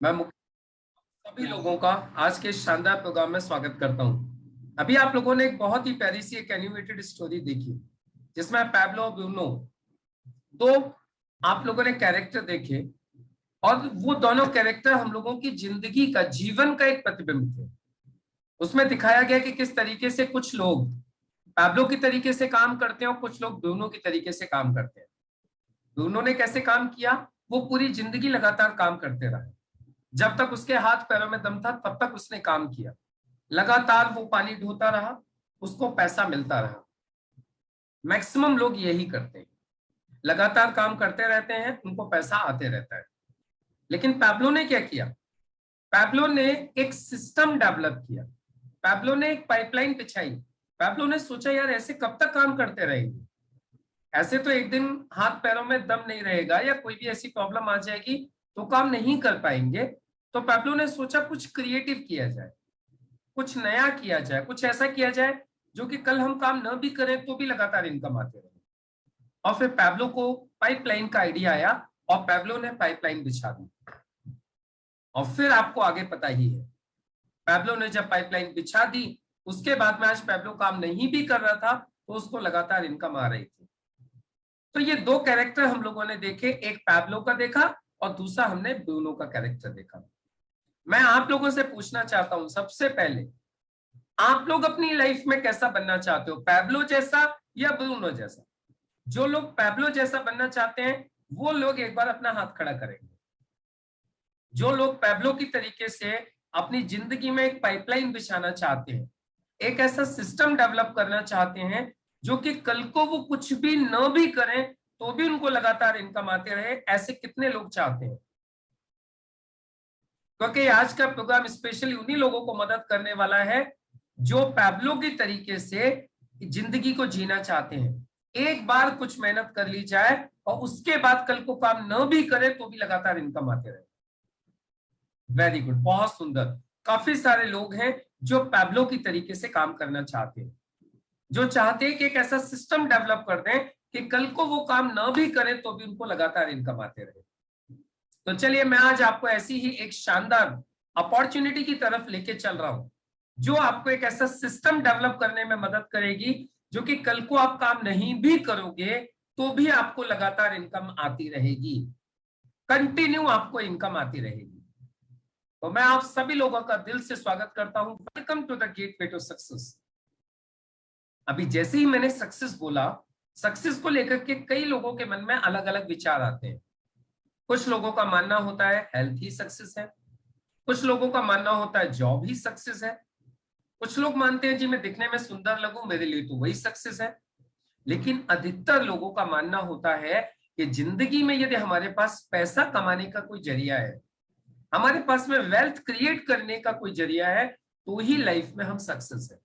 मैं सभी लोगों का आज के शानदार प्रोग्राम में स्वागत करता हूं। अभी आप लोगों ने एक बहुत ही प्यारी सी एक एनिमेटेड स्टोरी देखी जिसमें पैब्लो ब्रूनो दो आप लोगों ने कैरेक्टर देखे और वो दोनों कैरेक्टर हम लोगों की जिंदगी का जीवन का एक प्रतिबिंब थे। उसमें दिखाया गया कि किस तरीके से कुछ लोग पैब्लो की तरीके से काम करते हैं और कुछ लोग ब्रूनो की तरीके से काम करते हैं। ब्रूनो ने कैसे काम किया, वो पूरी जिंदगी लगातार काम करते रहे। जब तक उसके हाथ पैरों में दम था तब तक उसने काम किया, लगातार वो पानी ढोता रहा, उसको पैसा मिलता रहा। मैक्सिमम लोग यही करते हैं, लगातार काम करते रहते हैं, उनको पैसा आते रहता है। लेकिन पैब्लो ने क्या किया? पैब्लो ने एक सिस्टम डेवलप किया, पैब्लो ने एक पाइपलाइन बिछाई। पैब्लो ने सोचा यार ऐसे कब तक काम करते रहेंगे, ऐसे तो एक दिन हाथ पैरों में दम नहीं रहेगा या कोई भी ऐसी प्रॉब्लम आ जाएगी तो काम नहीं कर पाएंगे। तो पैब्लो ने सोचा कुछ क्रिएटिव किया जाए, कुछ नया किया जाए, कुछ ऐसा किया जाए जो कि कल हम काम न भी करें तो भी लगातार इनकम आते रहे। और फिर पैब्लो को पाइपलाइन का आइडिया आया और पैब्लो ने पाइपलाइन बिछा दी। और फिर आपको आगे पता ही है, पैब्लो ने जब पाइपलाइन बिछा दी उसके बाद में आज पैब्लो काम नहीं भी कर रहा था तो उसको लगातार इनकम आ रही थी। तो ये दो कैरेक्टर हम लोगों ने देखे, एक पैब्लो का देखा और दूसरा हमने ब्रूनो का कैरेक्टर देखा। मैं आप लोगों से पूछना चाहता हूं, सबसे पहले आप लोग अपनी लाइफ में कैसा बनना चाहते हो, पैब्लो जैसा या ब्रूनो जैसा? जो लोग पैब्लो जैसा बनना चाहते हैं वो लोग एक बार अपना हाथ खड़ा करेंगे। जो लोग पैब्लो की तरीके से अपनी जिंदगी में एक पाइपलाइन बिछाना चाहते हैं, एक ऐसा सिस्टम डेवलप करना चाहते हैं जो कि कल को वो कुछ भी न भी करें तो भी उनको लगातार इनकम आते रहे, ऐसे कितने लोग चाहते हैं? क्योंकि आज का प्रोग्राम स्पेशली उन्हीं लोगों को मदद करने वाला है जो पैब्लो की तरीके से जिंदगी को जीना चाहते हैं। एक बार कुछ मेहनत कर ली जाए और उसके बाद कल को काम न भी करे तो भी लगातार इनकम आते रहे। वेरी गुड, बहुत सुंदर। काफी सारे लोग हैं जो पैब्लो की तरीके से काम करना चाहते हैं, जो चाहते हैं कि एक ऐसा सिस्टम डेवलप कर दें कि कल को वो काम न भी करें तो भी उनको लगातार इनकम आते रहे। तो चलिए मैं आज आपको ऐसी ही एक शानदार अपॉर्चुनिटी की तरफ लेके चल रहा हूं जो आपको एक ऐसा सिस्टम डेवलप करने में मदद करेगी जो कि कल को आप काम नहीं भी करोगे तो भी आपको लगातार इनकम आती रहेगी, कंटिन्यू आपको इनकम आती रहेगी। तो मैं आप सभी लोगों का दिल से स्वागत करता हूं। Welcome to the gateway to success. अभी जैसे ही मैंने सक्सेस बोला, सक्सेस को लेकर के कई लोगों के मन में अलग अलग विचार आते हैं। कुछ लोगों का मानना होता है हेल्थ ही सक्सेस है, कुछ लोगों का मानना होता है जॉब ही सक्सेस है, कुछ लोग मानते हैं जी मैं दिखने में सुंदर लगूं मेरे लिए तो वही सक्सेस है। लेकिन अधिकतर लोगों का मानना होता है कि जिंदगी में यदि हमारे पास पैसा कमाने का कोई जरिया है, हमारे पास में वेल्थ क्रिएट करने का कोई जरिया है तो ही लाइफ में हम सक्सेस है।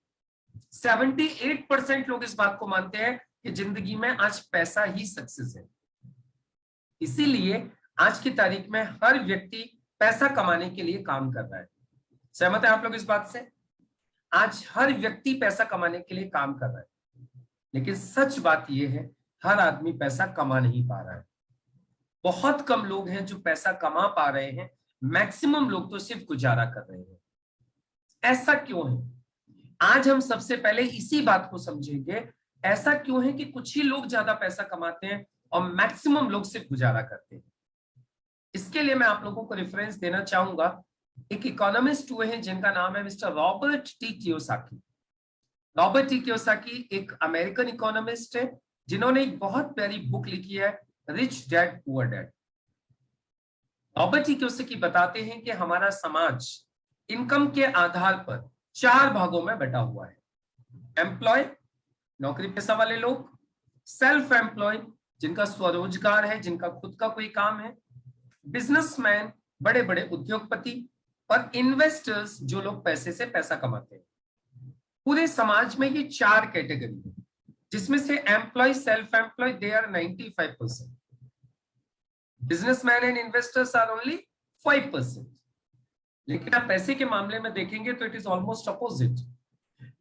78% लोग इस बात को मानते हैं कि जिंदगी में आज पैसा ही सक्सेस है। इसीलिए आज की तारीख में हर व्यक्ति पैसा कमाने के लिए काम कर रहा है। सहमत है आप लोग इस बात से? आज हर व्यक्ति पैसा कमाने के लिए काम कर रहा है, लेकिन सच बात यह है हर आदमी पैसा कमा नहीं पा रहा है। बहुत कम लोग हैं जो पैसा कमा पा रहे हैं, मैक्सिमम लोग तो सिर्फ गुजारा कर रहे हैं। ऐसा क्यों है? आज हम सबसे पहले इसी बात को समझेंगे, ऐसा क्यों है कि कुछ ही लोग ज्यादा पैसा कमाते हैं और मैक्सिमम लोग सिर्फ गुजारा करते हैं। इसके लिए मैं आप लोगों को रेफरेंस देना चाहूंगा, एक इकोनॉमिस्ट हुए हैं जिनका नाम है mister Robert T Kiyosaki. Robert T Kiyosaki एक अमेरिकन इकोनॉमिस्ट है जिन्होंने एक बहुत प्यारी बुक लिखी है, rich dad poor dad. Robert T Kiyosaki बताते हैं कि हमारा समाज इनकम के आधार पर 4 भागों में बटा हुआ है। एम्प्लॉय, नौकरी पेशा वाले लोग, सेल्फ एम्प्लॉय जिनका स्वरोजगार है, जिनका खुद का कोई काम है, बिजनेसमैन बड़े बड़े उद्योगपति, और इन्वेस्टर्स जो लोग पैसे से पैसा कमाते हैं। पूरे समाज में ये 4 कैटेगरी है, जिसमें से employ, self employ they are 95%, businessman and investors are only 5%। लेकिन आप पैसे के मामले में देखेंगे तो इट इज ऑलमोस्ट अपोजिट।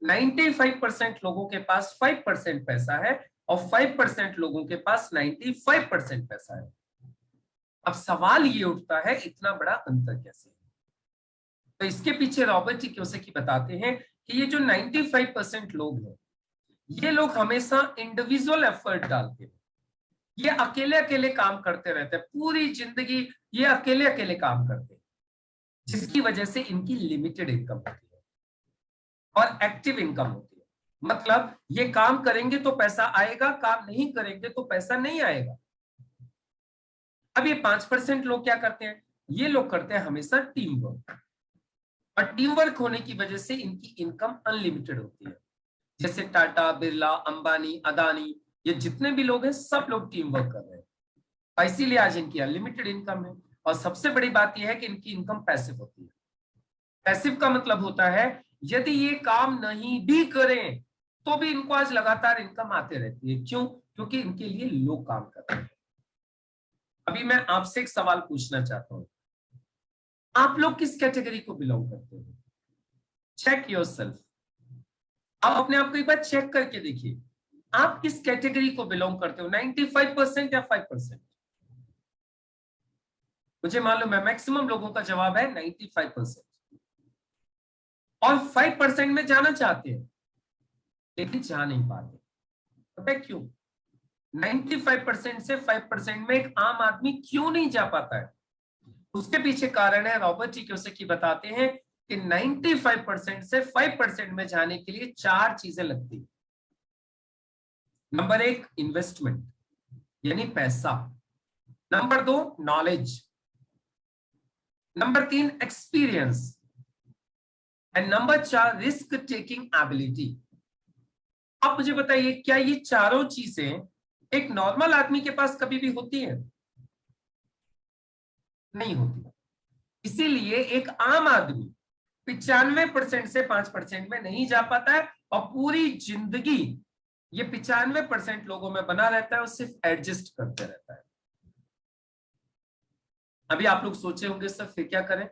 95% लोगों के पास 5% पैसा है और 5% लोगों के पास 95% पैसा है। अब सवाल ये उठता है इतना बड़ा अंतर कैसे? तो इसके पीछे रॉबर्ट टी कियोसाकी बताते हैं कि ये जो 95% लोग हैं, ये लोग हमेशा इंडिविजुअल एफर्ट डालते हैं। ये अकेले अकेले काम करते रहते हैं, पूरी जिंदगी ये अकेले अकेले काम करते हैं, जिसकी वजह से इनकी लिमिटेड इनकम होती है और एक्टिव इनकम होती है। मतलब ये काम करेंगे तो पैसा आएगा, काम नहीं करेंगे तो पैसा नहीं आएगा। अब ये 5% लोग क्या करते हैं? ये लोग करते हैं हमेशा टीम वर्क, और टीम वर्क होने की वजह से इनकी इनकम अनलिमिटेड होती है। जैसे टाटा, बिरला, अंबानी, अदानी, ये जितने भी लोग हैं सब लोग टीम वर्क कर रहे हैं, इसीलिए आज इनकी अनलिमिटेड इनकम है। और सबसे बड़ी बात यह है कि इनकी इनकम पैसिव होती है। पैसिव का मतलब होता है यदि ये काम नहीं भी करें तो भी इनको आज लगातार इनकम आते रहती है। क्यों? क्योंकि इनके लिए लोग काम कर रहे हैं। अभी मैं आपसे एक सवाल पूछना चाहता हूं, आप लोग किस कैटेगरी को बिलोंग करते हो? Check yourself. आप अपने आप को एक बार चेक करके देखिए, आप किस कैटेगरी को बिलोंग करते हो? 95% या 5%? मुझे मालूम है मैक्सिमम लोगों का जवाब है 95%, और 5% में जाना चाहते हैं लेकिन जा नहीं पाते। पता है क्यों? 95% से 5% में एक आम आदमी क्यों नहीं जा पाता है? उसके पीछे कारण है, रॉबर्ट टी कियोसाकी बताते हैं कि 95% से 5% में जाने के लिए 4 चीजें लगती। नंबर 1 इन्वेस्टमेंट यानी पैसा, number 2 knowledge, number 3 experience, and number 4 risk taking ability. आप मुझे बताइए, क्या ये चारों चीजें एक नॉर्मल आदमी के पास कभी भी होती है? नहीं होती। इसीलिए एक आम आदमी 95% से 5% में नहीं जा पाता है, और पूरी जिंदगी ये 95% लोगों में बना रहता है और सिर्फ एडजस्ट करते रहता है। अभी आप लोग सोचे होंगे सर फिर क्या करें,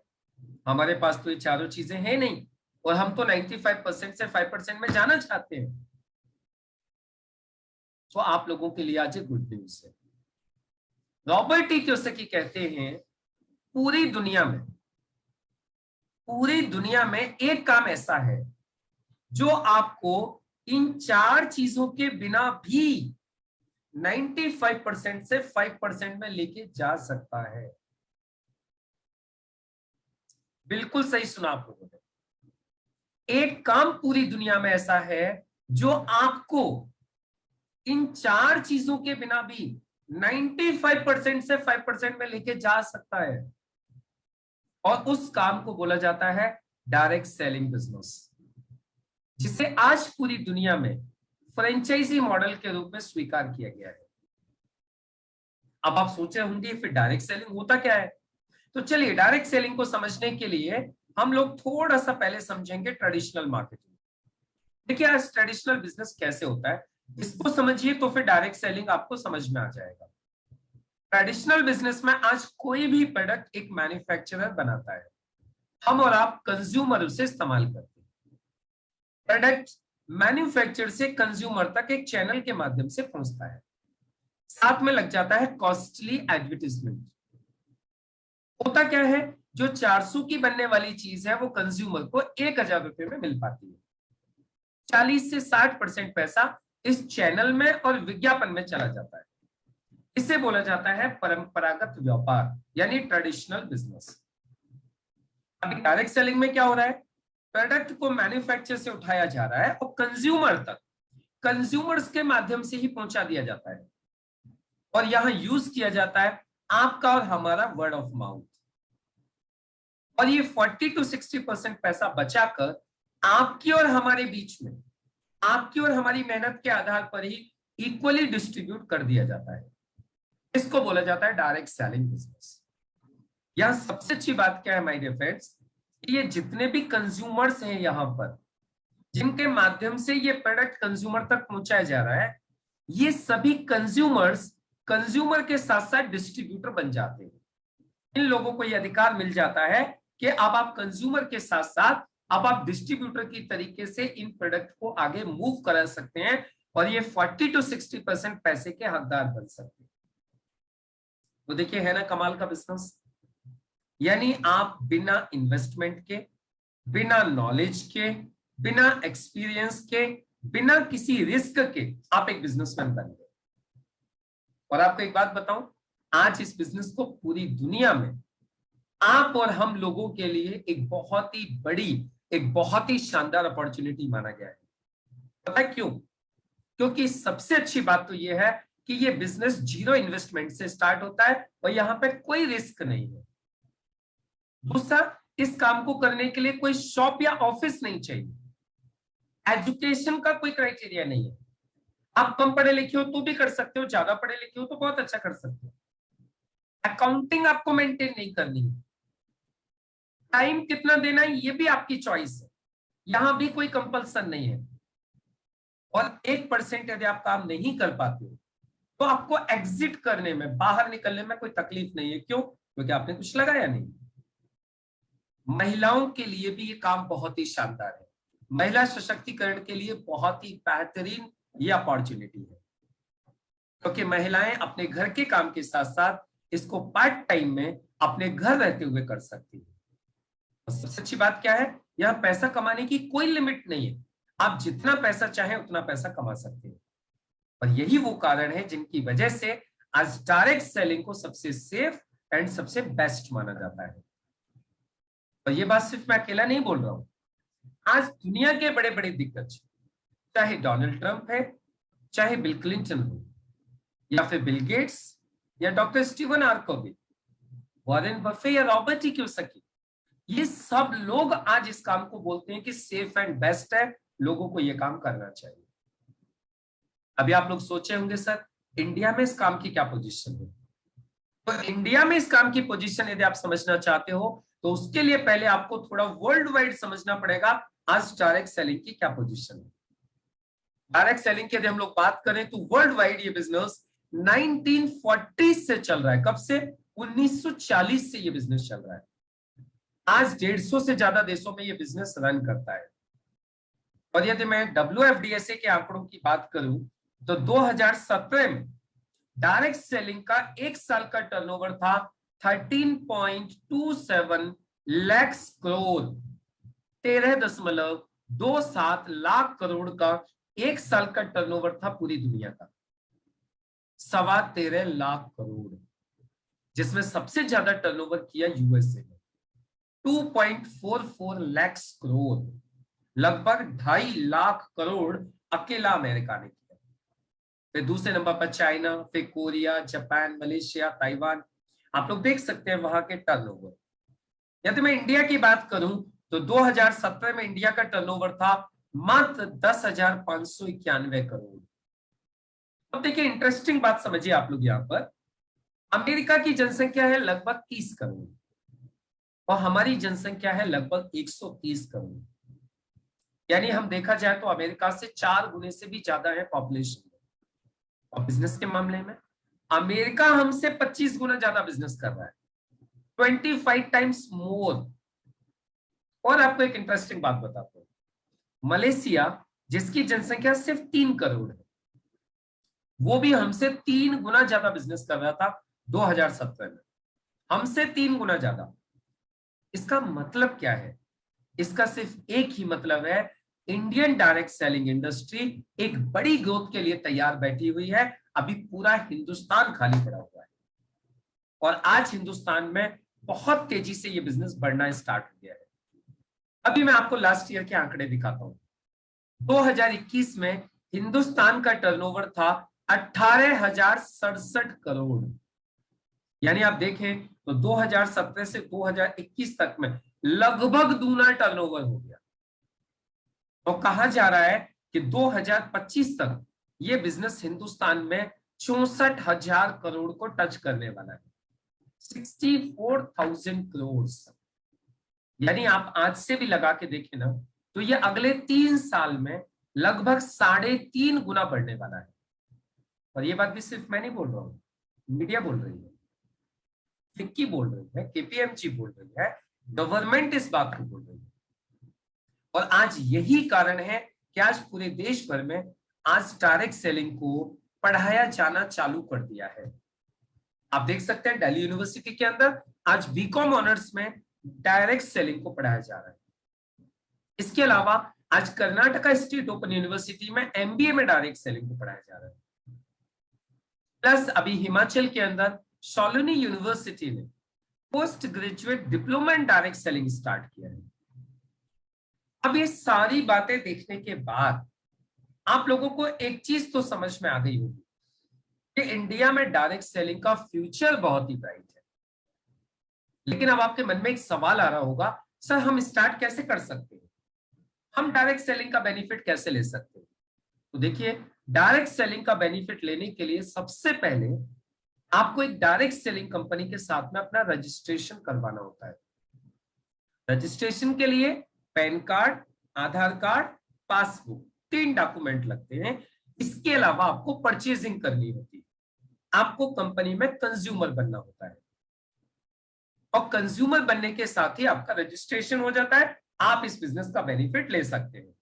हमारे पास तो ये चारों चीजें हैं नहीं और हम तो 95% से 5% में जाना चाहते हैं। तो आप लोगों के लिए आज गुड न्यूज है। रॉबर्ट टी कियोसाकी कहते हैं पूरी दुनिया में एक काम ऐसा है जो आपको इन 4 चीजों के बिना भी 95% से 5% में लेके जा सकता है। बिल्कुल सही सुना आप लोगों ने। एक काम पूरी दुनिया में ऐसा है जो आपको इन 4 चीजों के बिना भी 95% से 5% में लेके जा सकता है, और उस काम को बोला जाता है डायरेक्ट सेलिंग बिजनेस, जिसे आज पूरी दुनिया में फ्रेंचाइजी मॉडल के रूप में स्वीकार किया गया है। अब आप सोचे होंगे फिर डायरेक्ट सेलिंग होता क्या है? तो चलिए डायरेक्ट सेलिंग को समझने के लिए हम लोग थोड़ा सा पहले समझेंगे ट्रेडिशनल मार्केटिंग। देखिए आज ट्रेडिशनल बिजनेस कैसे होता है इसको समझिए, तो फिर डायरेक्ट सेलिंग आपको समझ में आ जाएगा। ट्रेडिशनल बिजनेस में आज कोई भी प्रोडक्ट एक मैन्युफैक्चरर बनाता है, हम और आप कंज्यूमर उसे इस्तेमाल करते हैं। प्रोडक्ट मैन्युफैक्चर से कंज्यूमर तक एक चैनल के माध्यम से पहुंचता है, साथ में लग जाता है कॉस्टली एडवर्टाइजमेंट। होता क्या है, जो 400 की बनने वाली चीज है वो कंज्यूमर को 1000 रुपए में मिल पाती है। 40 से 60% पैसा इस चैनल में और विज्ञापन में चला जाता है। इसे बोला जाता है परंपरागत व्यापार यानी ट्रेडिशनल बिजनेस। अभी डायरेक्ट सेलिंग में क्या हो रहा है, प्रोडक्ट को मैन्युफैक्चर से उठाया जा रहा है और कंज्यूमर तक कंज्यूमर्स के माध्यम से ही पहुंचा दिया जाता है, और यहां यूज किया जाता है आपका और हमारा वर्ड ऑफ माउथ। और ये 40 to 60% पैसा बचाकर आपकी और हमारे बीच में, आपकी और हमारी मेहनत के आधार पर ही इक्वली डिस्ट्रीब्यूट कर दिया जाता है। इसको बोला जाता है डायरेक्ट सेलिंग बिजनेस। यहां सबसे अच्छी बात क्या है माय डियर फ्रेंड्स, ये जितने भी कंज्यूमर्स हैं यहां पर, जिनके माध्यम से ये प्रोडक्ट कंज्यूमर तक पहुंचाया जा रहा है, ये सभी कंज्यूमर्स कंज्यूमर के साथ साथ डिस्ट्रीब्यूटर बन जाते हैं। इन लोगों को यह अधिकार मिल जाता है कि अब आप कंज्यूमर के साथ साथ अब आप डिस्ट्रीब्यूटर की तरीके से इन प्रोडक्ट को आगे मूव करा सकते हैं, और ये 40 to 60% पैसे के हकदार बन सकते हैं। तो देखिए है ना कमाल का बिजनेस। यानी आप बिना इन्वेस्टमेंट के, बिना नॉलेज के, बिना एक्सपीरियंस के, बिना किसी रिस्क के आप एक बिजनेसमैन बन गए। और आपको एक बात बताऊं, आज इस बिजनेस को पूरी दुनिया में आप और हम लोगों के लिए एक बहुत ही बड़ी, एक बहुत ही शानदार अपॉर्चुनिटी माना गया है। पता है क्यों? क्योंकि सबसे अच्छी बात तो यह है कि ये बिजनेस जीरो इन्वेस्टमेंट से स्टार्ट होता है और यहां पे कोई रिस्क नहीं है। दूसरा, इस काम को करने के लिए कोई शॉप या ऑफिस नहीं चाहिए। एजुकेशन का कोई क्राइटेरिया नहीं है। आप कम पढ़े लिखे हो तो भी कर सकते हो, ज्यादा पढ़े लिखे हो तो बहुत अच्छा कर सकते हो। अकाउंटिंग आपको मेंटेन नहीं करनी है। टाइम कितना देना है ये भी आपकी चॉइस है, यहां भी कोई कंपल्सन नहीं है। और 1% यदि आप काम नहीं कर पाते हो तो आपको एग्जिट करने में, बाहर निकलने में कोई तकलीफ नहीं है। क्यों? क्योंकि आपने कुछ लगाया नहीं। महिलाओं के लिए भी ये काम बहुत ही शानदार है। महिला सशक्तिकरण के लिए बहुत ही बेहतरीन ये अपॉर्चुनिटी है, क्योंकि महिलाएं अपने घर के काम के साथ साथ इसको पार्ट टाइम में अपने घर रहते हुए कर सकती है। सबसे अच्छी बात क्या है, यहां पैसा कमाने की कोई लिमिट नहीं है। आप जितना पैसा चाहें उतना पैसा कमा सकते हैं। और यही वो कारण है जिनकी वजह से आज डायरेक्ट सेलिंग को सबसे सेफ एंड सबसे बेस्ट माना जाता है। और ये बात सिर्फ मैं अकेला नहीं बोल रहा हूं, आज दुनिया के बड़े बड़े दिग्गज, चाहे डोनाल्ड ट्रंप है, चाहे बिल क्लिंटन हो, या फिर बिल गेट्स, या doctor Stephen R Covey, Warren Buffett या रॉबर्ट ई कियोसाकी, ये सब लोग आज इस काम को बोलते हैं कि सेफ एंड बेस्ट है, लोगों को यह काम करना चाहिए। अभी आप लोग सोचे होंगे सर इंडिया में इस काम की क्या पोजीशन है। तो इंडिया में इस काम की पोजीशन यदि आप समझना चाहते हो तो उसके लिए पहले आपको थोड़ा वर्ल्ड वाइड समझना पड़ेगा आज डायरेक्ट सेलिंग की क्या पोजीशन है। डायरेक्ट सेलिंग की यदि हम लोग बात करें तो वर्ल्ड वाइड ये बिजनेस 1940 से चल रहा है। कब से? 1940 से ये बिजनेस चल रहा है। आज 150 से ज्यादा देशों में ये बिजनेस रन करता है। और यदि मैं WFDSA के आंकड़ों की बात करूं तो 2017 में डायरेक्ट सेलिंग का एक साल का टर्नओवर था 13.27 लाख करोड़, 13.27 लाख करोड़ का एक साल का टर्नओवर था पूरी दुनिया का। 13.25 लाख करोड़, जिसमें सबसे ज्यादा टर्नओवर किया यूएसए ने 2.44 लाख करोड़, लगभग 2.5 लाख करोड़ अकेला अमेरिका ने किया। फिर दूसरे नंबर पर चाइना, फिर कोरिया, जापान, मलेशिया, ताइवान। आप लोग देख सकते हैं वहां के टर्नओवर। यदि मैं इंडिया की बात करूं तो 2017 में इंडिया का टर्नओवर था मात्र 10,591 करोड़। अब देखिए इंटरेस्टिंग बात समझिए आप लोग, यहां पर अमेरिका की जनसंख्या है लगभग 30 करोड़ और हमारी जनसंख्या है लगभग 130 करोड़। यानी हम देखा जाए तो अमेरिका से 4 गुने से भी ज्यादा है पॉपुलेशन। और बिजनेस के मामले में अमेरिका हमसे 25 गुना ज्यादा बिजनेस कर रहा है, 25 टाइम्स मोर। और आपको एक इंटरेस्टिंग बात बताता हूं, मलेशिया जिसकी जनसंख्या सिर्फ 3 करोड़ है, वो भी हमसे 3 गुना ज्यादा बिजनेस कर रहा था 2017 में, हमसे 3 गुना ज्यादा। इसका मतलब क्या है? इसका सिर्फ एक ही मतलब है, इंडियन डायरेक्ट सेलिंग इंडस्ट्री एक बड़ी ग्रोथ के लिए तैयार बैठी हुई है। अभी पूरा हिंदुस्तान खाली पड़ा हुआ है और आज हिंदुस्तान में बहुत तेजी से ये बिजनेस बढ़ना स्टार्ट हो गया है। अभी मैं आपको लास्ट ईयर के आंकड़े दिखाता हूं। 2021 में हिंदुस्तान का टर्नओवर था 18,067 करोड़। यानी आप देखें तो 2017 से 2021 तक में लगभग दूना टर्नओवर हो गया। तो कहा जा रहा है कि 2025 तक ये बिजनेस हिंदुस्तान में 64,000 करोड़ को टच करने वाला है, 64,000 करोड़। यानी आप आज से भी लगा के देखें ना तो ये अगले 3 साल में लगभग 3.5 गुना बढ़ने वाला है। और ये बात भी सिर्फ मैं नहीं बोल रहा हूं, मीडिया बोल रही है, फिक्की बोल रही है, KPMG बोल रही है, गवर्नमेंट इस बात को बोल रही है। और आज यही कारण है कि आज पूरे देश भर में आज डायरेक्ट सेलिंग को पढ़ाया जाना चालू कर दिया है। आप देख सकते हैं दिल्ली यूनिवर्सिटी के अंदर आज बीकॉम ऑनर्स में डायरेक्ट सेलिंग को पढ़ाया जा रहा है। इसके अलावा आज कर्नाटका स्टेट ओपन यूनिवर्सिटी में एमबीए में डायरेक्ट सेलिंग को पढ़ाया जा रहा है। प्लस अभी हिमाचल के अंदर सोलोनी यूनिवर्सिटी ने post graduate diploma in direct selling start किया है। अब ये सारी बातें देखने के बाद आप लोगों को एक चीज तो समझ में आ गई होगी कि इंडिया में डायरेक्ट सेलिंग का फ्यूचर बहुत ही ब्राइट है। लेकिन अब आपके मन में एक सवाल आ रहा होगा, सर हम स्टार्ट कैसे कर सकते हैं, हम डायरेक्ट सेलिंग का बेनिफिट कैसे ले सकते हैं? तो देखिए, डायरेक्ट सेलिंग का बेनिफिट लेने के लिए सबसे पहले आपको एक डायरेक्ट सेलिंग कंपनी के साथ में अपना रजिस्ट्रेशन करवाना होता है। रजिस्ट्रेशन के लिए पैन कार्ड, आधार कार्ड, पासबुक 3 डॉक्यूमेंट लगते हैं। इसके अलावा आपको परचेजिंग करनी होती है, आपको कंपनी में कंज्यूमर बनना होता है और कंज्यूमर बनने के साथ ही आपका रजिस्ट्रेशन हो जाता है, आप इस बिजनेस का बेनिफिट ले सकते हैं।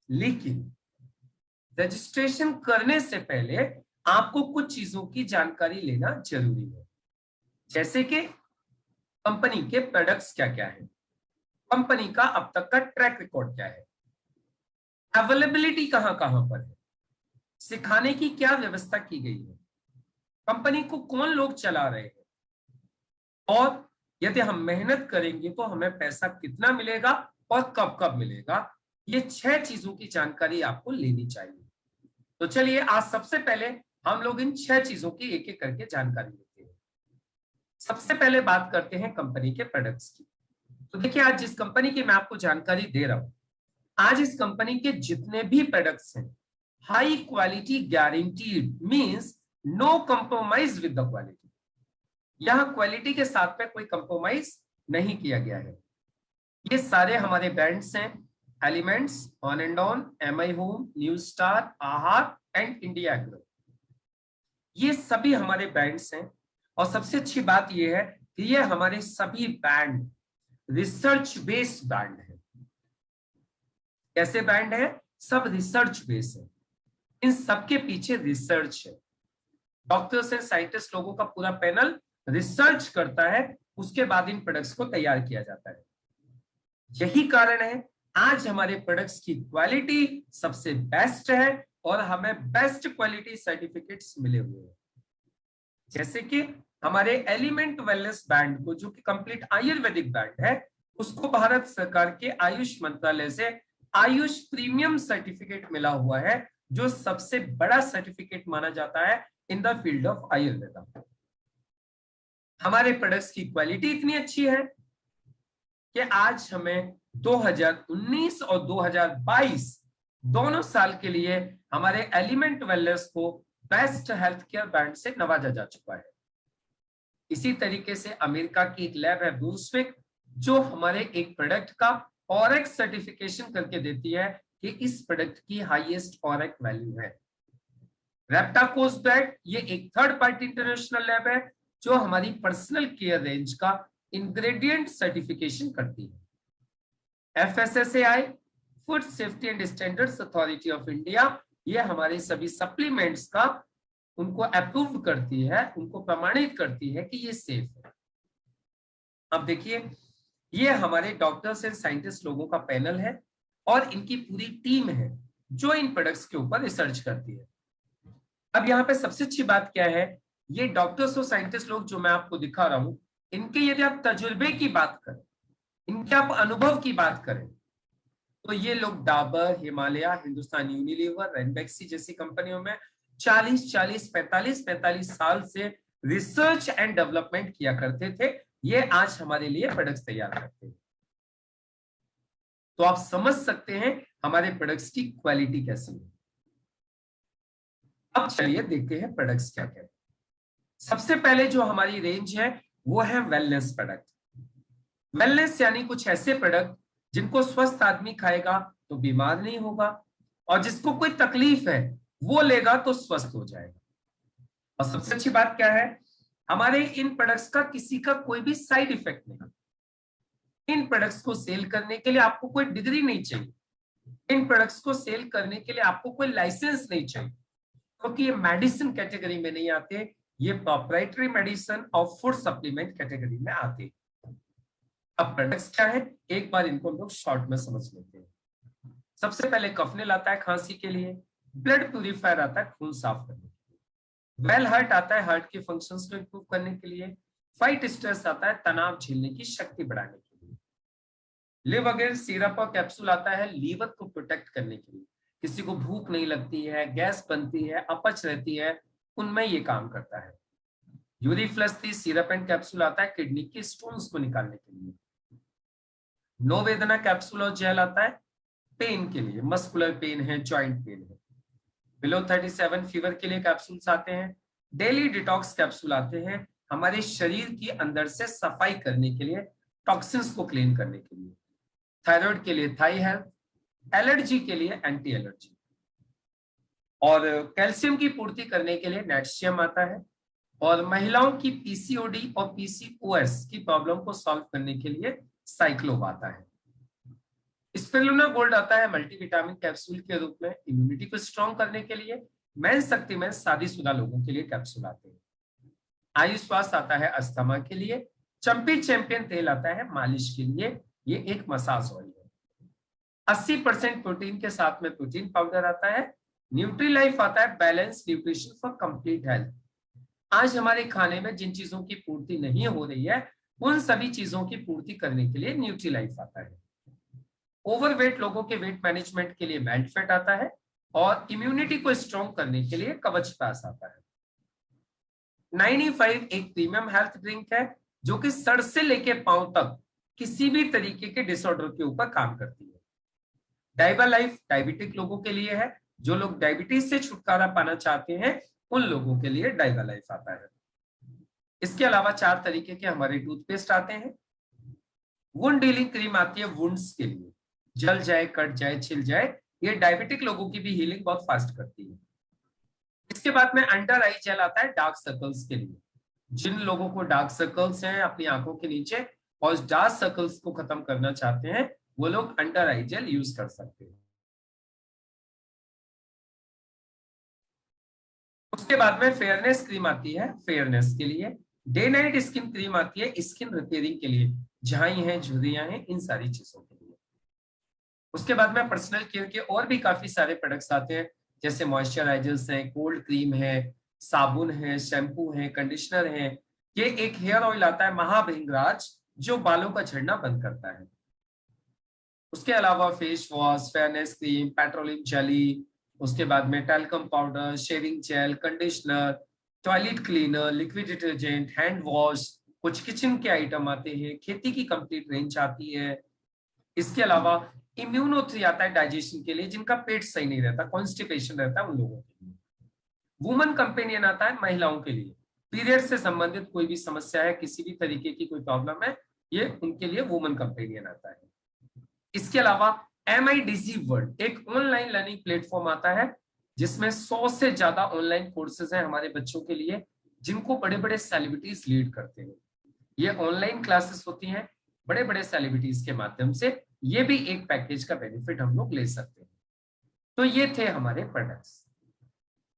लेकिन रजिस्ट्रेशन करने से पहले आपको कुछ चीजों की जानकारी लेना जरूरी है, जैसे कि कंपनी के प्रोडक्ट्स क्या क्या है, कंपनी का अब तक का ट्रैक रिकॉर्ड क्या है, अवेलेबिलिटी कहां कहां पर है, सिखाने की क्या व्यवस्था की गई है, कंपनी को कौन लोग चला रहे हैं, और यदि हम मेहनत करेंगे तो हमें पैसा कितना मिलेगा और कब कब मिलेगा। ये 6 चीजों की जानकारी आपको लेनी चाहिए। तो चलिए आज सबसे पहले हम लोग इन 6 चीजों की एक एक करके जानकारी लेते हैं। सबसे पहले बात करते हैं कंपनी के प्रोडक्ट्स की। तो देखिए, आज जिस कंपनी की मैं आपको जानकारी दे रहा हूं, आज इस कंपनी के जितने भी प्रोडक्ट्स हैं high quality guaranteed, means no compromise with the quality. यहां क्वालिटी के साथ में कोई कंप्रोमाइज नहीं किया गया है। ये सारे हमारे ब्रांड्स हैं, elements, on and on, MI home, new star, आहार एंड इंडिया एग्रो। ये सभी हमारे ब्रांड्स हैं और सबसे अच्छी बात ये है कि ये हमारे सभी ब्रांड रिसर्च बेस्ड ब्रांड है। कैसे ब्रांड है? सब रिसर्च बेस्ड है, इन सबके पीछे रिसर्च है। डॉक्टर्स एंड साइंटिस्ट लोगों का पूरा पैनल रिसर्च करता है, उसके बाद इन प्रोडक्ट्स को तैयार किया जाता है। यही कारण है आज हमारे प्रोडक्ट्स की क्वालिटी सबसे बेस्ट है और हमें बेस्ट क्वालिटी सर्टिफिकेट्स मिले हुए हैं। जैसे कि हमारे एलिमेंट वेलनेस ब्रांड को, जो कि कंप्लीट आयुर्वेदिक ब्रांड है, उसको भारत सरकार के आयुष मंत्रालय से आयुष प्रीमियम सर्टिफिकेट मिला हुआ है, जो सबसे बड़ा सर्टिफिकेट माना जाता है in the field of Ayurveda. हमारे प्रोडक्ट्स की क्वालिटी इतनी अच्छी है कि आज हमें 2019 और 2022 दोनों साल के लिए हमारे एलिमेंट वेलनेस को बेस्ट हेल्थ केयर ब्रांड से नवाजा जा चुका है। इसी तरीके से अमेरिका की एक लैब है ब्रूंसविक, जो हमारे एक प्रोडक्ट का ऑरेक्स सर्टिफिकेशन करके देती है कि इस प्रोडक्ट की हाईएस्ट ऑरेक वैल्यू है। रेप्टाकोसबैट ये एक थर्ड पार्टी इंटरनेशनल लैब है जो हमारी पर्सनल केयर रेंज का इंग्रेडिएंट सर्टिफिकेशन करती है। FSSAI food safety and standards authority of India, ये हमारे सभी सप्लीमेंट्स का उनको अप्रूव करती है, उनको प्रमाणित करती है कि ये सेफ है। अब देखिए, ये हमारे डॉक्टर्स एंड साइंटिस्ट लोगों का पैनल है और इनकी पूरी टीम है जो इन प्रोडक्ट्स के ऊपर रिसर्च करती है। अब यहाँ पे सबसे अच्छी बात क्या है, ये डॉक्टर्स और साइंटिस्ट लोग जो मैं आपको दिखा रहा हूं, इनके यदि आप तजुर्बे की बात करें, इनके आप अनुभव की बात करें, तो ये लोग डाबर, हिमालय, हिंदुस्तान यूनिलीवर, रेनबैक्सी जैसी कंपनियों में 45 साल से रिसर्च एंड डेवलपमेंट किया करते थे। ये आज हमारे लिए प्रोडक्ट्स तैयार करते हैं। तो आप समझ सकते हैं हमारे प्रोडक्ट्स की क्वालिटी कैसी है। अब चलिए देखते हैं प्रोडक्ट्स क्या क्या है। सबसे पहले जो हमारी रेंज है वो है वेलनेस प्रोडक्ट। वेलनेस यानी कुछ ऐसे प्रोडक्ट जिनको स्वस्थ आदमी खाएगा तो बीमार नहीं होगा, और जिसको कोई तकलीफ है वो लेगा तो स्वस्थ हो जाएगा। और सबसे अच्छी बात क्या है, हमारे इन प्रोडक्ट्स का किसी का कोई भी साइड इफेक्ट नहीं। इन प्रोडक्ट्स को सेल करने के लिए आपको कोई डिग्री नहीं चाहिए, इन प्रोडक्ट्स को सेल करने के लिए आपको कोई लाइसेंस नहीं चाहिए, क्योंकि ये मेडिसिन कैटेगरी में नहीं आते, ये प्रोप्राइटरी मेडिसिन और फूड सप्लीमेंट कैटेगरी में आते हैं। अब प्रोडक्ट्स क्या है, एक बार इनको हम लोग शॉर्ट में समझ लेते हैं। सबसे पहले कफनेल आता है खांसी के लिए, ब्लड प्यूरिफायर आता है खून साफ करने के लिए, वेल हार्ट आता है हार्ट के फंक्शंस को इंप्रूव करने के लिए, फाइट स्ट्रेस आता है तनाव झेलने की शक्ति बढ़ाने के लिए, लिव अगेन सिरप और कैप्सूल आता है लीवर को प्रोटेक्ट करने के लिए, किसी को भूख नहीं लगती है, गैस बनती है, अपच रहती है, उनमें ये काम करता है। यूरिफ्लस सिरप एंड कैप्सूल आता है किडनी के स्टोन्स को निकालने के लिए। नो वेदना कैप्सूल और जेल आता है पेन के लिए, मस्कुलर पेन है, जॉइंट पेन है। बिलो 37 फीवर के लिए कैप्सूल्स आते हैं। डेली डिटॉक्स कैप्सूल आते हैं हमारे शरीर की अंदर से सफाई करने के लिए, टॉक्सिन्स को क्लीन करने के लिए। थायराइड के लिए थाई हेल्थ, एलर्जी के लिए एंटी एलर्जी, और कैल्शियम की पूर्ति करने के लिए नेटशियम आता है, और महिलाओं की पीसीओडी और पीसीओएस की प्रॉब्लम को सॉल्व करने के लिए साइक्लोव आता है। स्पिरुलिना गोल्ड आता है मल्टीविटामिन कैप्सूल के रूप में इम्यूनिटी को स्ट्रॉन्ग करने के लिए। मेंस शक्ति में शादीशुदा लोगों के लिए कैप्सूल आते हैं। आयुष स्वास्थ्य आता है अस्थमा के लिए। चंपी चैंपियन तेल आता है मालिश के लिए, ये एक मसाज ऑयल है। 80% प्रोटीन के साथ में प्रोटीन पाउडर आता है। न्यूट्री लाइफ आता है balance nutrition for complete health. आज हमारे खाने में जिन चीजों की पूर्ति नहीं हो रही है उन सभी चीजों की पूर्ति करने के लिए न्यूट्री लाइफ आता है। ओवरवेट लोगों के वेट मैनेजमेंट के लिए मेल्टफेट आता है, और इम्यूनिटी को स्ट्रॉन्ग करने के लिए कवचप्राश आता है। 95 एक प्रीमियम हेल्थ ड्रिंक है जो कि सर से लेके पांव तक किसी भी तरीके के डिसऑर्डर के ऊपर काम करती है। डाइबा लाइफ डायबिटिक लोगों के लिए है, जो लोग डायबिटीज से छुटकारा पाना चाहते हैं उन लोगों के लिए डाइबा लाइफ आता है। इसके अलावा 4 तरीके के हमारे टूथपेस्ट आते हैं। वुंड डीलिंग क्रीम आती है वुंड्स के लिए, जल जाए, कट जाए, छिल जाए, ये डायबिटिक लोगों की भी हीलिंग बहुत फास्ट करती है। इसके बाद में अंडर आई जेल आता है डार्क सर्कल्स के लिए। जिन लोगों को डार्क सर्कल्स हैं अपनी आंखों के नीचे और डार्क सर्कल्स को खत्म करना चाहते हैं वो लोग अंडर आई जेल यूज कर सकते हैं। उसके बाद में फेयरनेस क्रीम आती है फेयरनेस के लिए। डे नाइट स्किन क्रीम आती है स्किन रिपेयरिंग के लिए, झाई हैं, झुर्रियां हैं, इन सारी चीजों के लिए। उसके बाद में पर्सनल केयर के और भी काफी सारे प्रोडक्ट्स आते हैं, जैसे मॉइस्चराइजर्स हैं, कोल्ड क्रीम है, साबुन है, शैम्पू है, कंडीशनर है। ये एक हेयर ऑयल आता है महाभृंगराज जो बालों का झड़ना बंद करता है। उसके अलावा face wash, fairness cream, petroleum jelly, उसके बाद में talcum powder, shaving jail, conditioner, toilet cleaner, liquid detergent, hand wash, कुछ किचन के आइटम आते हैं, खेती की कंप्लीट रेंज आती है। इसके अलावा इम्यूनो3 आता है डाइजेशन के लिए, जिनका पेट सही नहीं रहता, कॉन्स्टिपेशन रहता है उन लोगों के लिए। वुमन कंपेनियन आता है महिलाओं के लिए, पीरियड से संबंधित कोई भी समस्या है, किसी भी तरीके की कोई प्रॉब्लम है, ये उनके लिए वुमन कंपेनियन आता है। इसके अलावा MIDC वर्ल्ड एक ऑनलाइन लर्निंग प्लेटफॉर्म आता है जिसमें 100 से ज्यादा ऑनलाइन कोर्सेज हैं हमारे बच्चों के लिए, जिनको बड़े बड़े सेलिब्रिटीज लीड करते हैं। ये ऑनलाइन क्लासेस होती हैं बड़े बड़े सेलिब्रिटीज के माध्यम से, ये भी एक पैकेज का बेनिफिट हम लोग ले सकते हैं। तो ये थे हमारे प्रोडक्ट्स।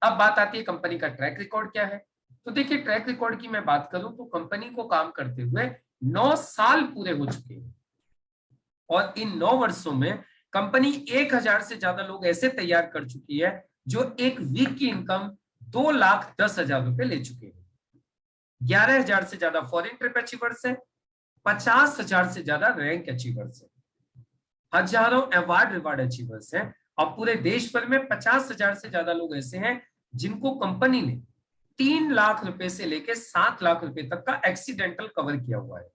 अब बात आती है कंपनी का ट्रैक रिकॉर्ड क्या है। तो देखिए ट्रैक रिकॉर्ड की मैं बात करूं तो कंपनी को काम करते हुए 9 साल पूरे हो चुके हैं, और इन 9 वर्षों में कंपनी 1000 से ज्यादा लोग ऐसे तैयार कर चुकी है जो एक वीक की इनकम 2,10,000 रुपए ले चुके हैं। 11,000 से ज्यादा फॉरेन ट्रिप अचीवर्स है, 50,000 से ज्यादा रैंक अचीवर्स है, हजारों अवार्ड रिवार्ड अचीवर्स हैं, और पूरे देश भर में 50,000 से ज्यादा लोग ऐसे हैं जिनको कंपनी ने 3 लाख रुपए से लेकर 7 लाख रुपए तक का एक्सीडेंटल कवर किया हुआ है।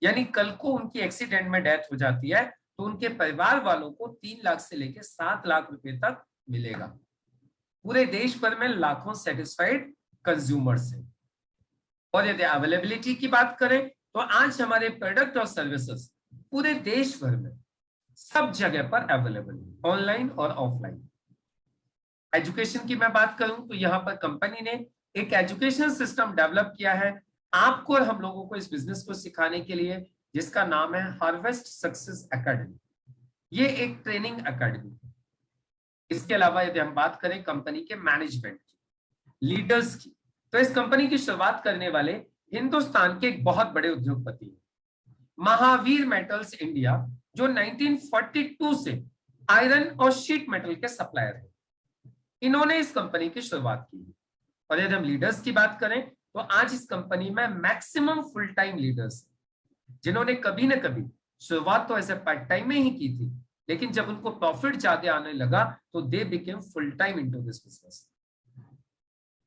यानी कल को उनकी एक्सीडेंट में डेथ हो जाती है तो उनके परिवार वालों को 3 लाख से लेकर 7 लाख रुपए तक मिलेगा। पूरे देश भर में लाखों सेटिस्फाइड कंज्यूमर्स हैं। और यदि अवेलेबिलिटी की बात करें तो आज हमारे प्रोडक्ट और सर्विसेज पूरे देश भर में सब जगह पर अवेलेबल है, ऑनलाइन और ऑफलाइन। एजुकेशन की मैं बात करूं तो यहाँ पर कंपनी ने एक एजुकेशन सिस्टम डेवलप किया है आपको और हम लोगों को इस बिजनेस को सिखाने के लिए, जिसका नाम है हार्वेस्ट सक्सेस एकेडमी। ये एक ट्रेनिंग एकेडमी है। इसके अलावा यदि हम बात करें कंपनी के मैनेजमेंट की, लीडर्स की, तो इस कंपनी की शुरुआत करने वाले हिंदुस्तान के एक बहुत बड़े उद्योगपति हैं, महावीर मेटल्स इंडिया, जो 1942 से आयरन और शीट मेटल के सप्लायर हैं। इन्होंने इस कंपनी की शुरुआत की। और यदि हम लीडर्स की बात करें तो आज इस कंपनी में मैक्सिमम फुल टाइम लीडर्स, जिन्होंने कभी ना कभी शुरुआत तो ऐसे पार्ट टाइम में ही की थी, लेकिन जब उनको प्रॉफिट ज्यादा आने लगा तो they became full time into this business.